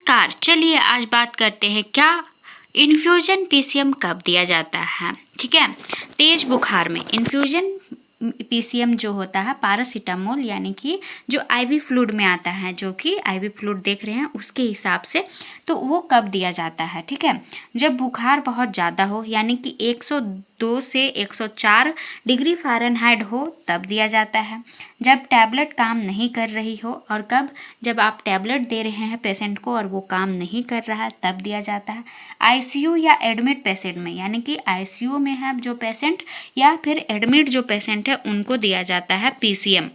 नमस्कार, चलिए आज बात करते हैं क्या इन्फ्यूजन पीसीएम कब दिया जाता है। ठीक है, तेज बुखार में इन्फ्यूजन पीसीएम जो होता है पैरासीटामोल यानी कि जो आईवी फ्लूइड में आता है, जो कि आईवी फ्लूइड देख रहे हैं उसके हिसाब से, तो वो कब दिया जाता है। ठीक है, जब बुखार बहुत ज़्यादा हो यानी कि 102 से 104 डिग्री फ़ारेनहाइट हो तब दिया जाता है। जब टैबलेट काम नहीं कर रही हो, और कब, जब आप टैबलेट दे रहे हैं पेशेंट को और वो काम नहीं कर रहा है तब दिया जाता है। आईसीयू या एडमिट पेशेंट में, यानी कि आईसीयू में है जो पेशेंट या फिर एडमिट जो पेशेंट है उनको दिया जाता है पीसीएम।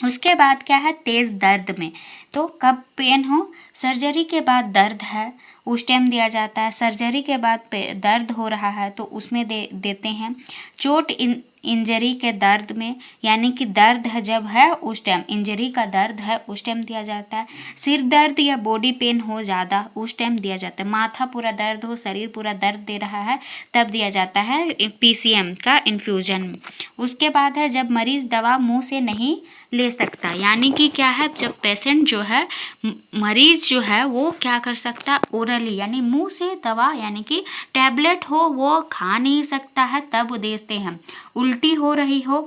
उसके बाद क्या है, तेज़ दर्द में, तो कब पेन हो, सर्जरी के बाद दर्द है उस टाइम दिया जाता है। सर्जरी के बाद दर्द हो रहा है तो उसमें देते हैं। चोट इंजरी के दर्द में, यानी कि दर्द है जब है उस टाइम, इंजरी का दर्द है उस टाइम दिया जाता है। सिर दर्द या बॉडी पेन हो ज़्यादा उस टाइम दिया जाता है। माथा पूरा दर्द हो, शरीर पूरा दर्द दे रहा है तब दिया जाता है पीसीएम का इन्फ्यूजन। उसके बाद है जब मरीज़ दवा मुंह से नहीं ले सकता, यानी कि क्या है, जब पेशेंट जो है, मरीज जो है वो क्या कर सकता, ओरली यानी मुंह से दवा, यानी कि टैबलेट हो वो खा नहीं सकता है तब देते हैं। उल्टी हो रही हो,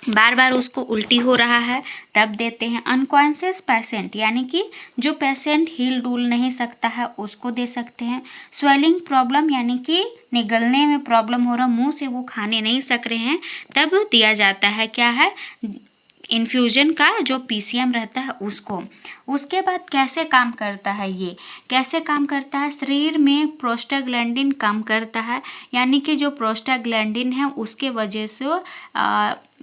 बार बार उसको उल्टी हो रहा है तब देते हैं। अनकॉन्शियस पेशेंट, यानी कि जो पेशेंट हिल डुल नहीं सकता है उसको दे सकते हैं। स्वेलिंग प्रॉब्लम, यानी कि निगलने में प्रॉब्लम हो रहा, मुंह से वो खाने नहीं सक रहे हैं तब दिया जाता है क्या है, इन्फ्यूजन का जो पीसीएम रहता है उसको। उसके बाद कैसे काम करता है, ये कैसे काम करता है, शरीर में प्रोस्टाग्लैंडिन कम करता है, यानी कि जो प्रोस्टाग्लैंडिन है उसके वजह से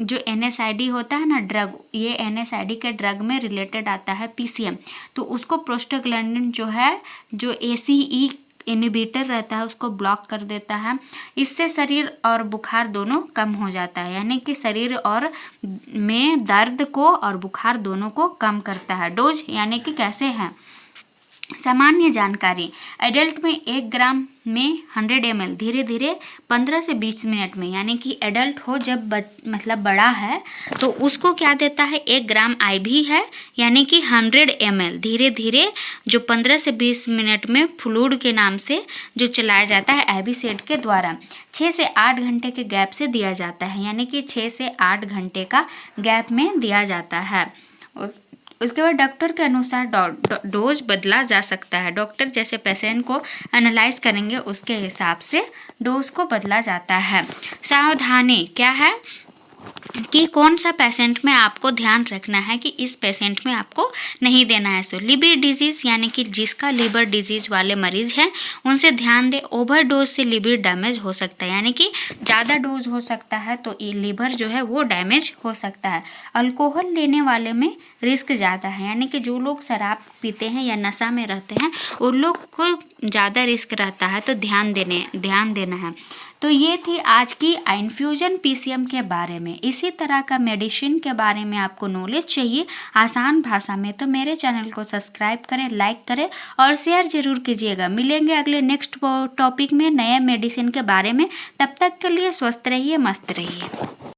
जो एनएसआईडी होता है ना ड्रग, ये एनएसआईडी के ड्रग में रिलेटेड आता है पीसीएम, तो उसको प्रोस्टाग्लैंडिन जो है, जो एसीई इनहिबिटर रहता है उसको ब्लॉक कर देता है। इससे शरीर और बुखार दोनों कम हो जाता है, यानी कि शरीर और में दर्द को और बुखार दोनों को कम करता है। डोज यानी कि कैसे है, सामान्य जानकारी, एडल्ट में 1 ग्राम में 100 ml, धीरे धीरे 15 से 20 मिनट में, यानी कि एडल्ट हो जब मतलब बड़ा है तो उसको क्या देता है, 1 ग्राम आईवी है यानी कि 100 ml, धीरे धीरे जो 15 से 20 मिनट में फ्लूइड के नाम से जो चलाया जाता है आईवी सेट के द्वारा, 6 से 8 घंटे के गैप से दिया जाता है, यानी कि 6 से 8 घंटे का गैप में दिया जाता है। उसके बाद डॉक्टर के अनुसार डोज बदला जा सकता है। डॉक्टर जैसे पेशेंट को एनालाइज करेंगे उसके हिसाब से डोज को बदला जाता है। सावधानी क्या है कि कौन सा पेशेंट में आपको ध्यान रखना है कि इस पेशेंट में आपको नहीं देना है। सो लिवर डिजीज़, यानी कि जिसका लिवर डिजीज़ वाले मरीज हैं उनसे ध्यान दें। ओवरडोज से लिवर डैमेज हो सकता है, यानी कि ज़्यादा डोज हो सकता है तो ये लिवर जो है वो डैमेज हो सकता है। अल्कोहल लेने वाले में रिस्क ज़्यादा है, यानी कि जो लोग शराब पीते हैं या नशा में रहते हैं उन लोग को ज़्यादा रिस्क रहता है, तो ध्यान देना है। तो ये थी आज की इन्फ्यूजन पीसीएम के बारे में। इसी तरह का मेडिसिन के बारे में आपको नॉलेज चाहिए आसान भाषा में, तो मेरे चैनल को सब्सक्राइब करें, लाइक करें और शेयर जरूर कीजिएगा। मिलेंगे अगले नेक्स्ट टॉपिक में नए मेडिसिन के बारे में। तब तक के लिए स्वस्थ रहिए, मस्त रहिए।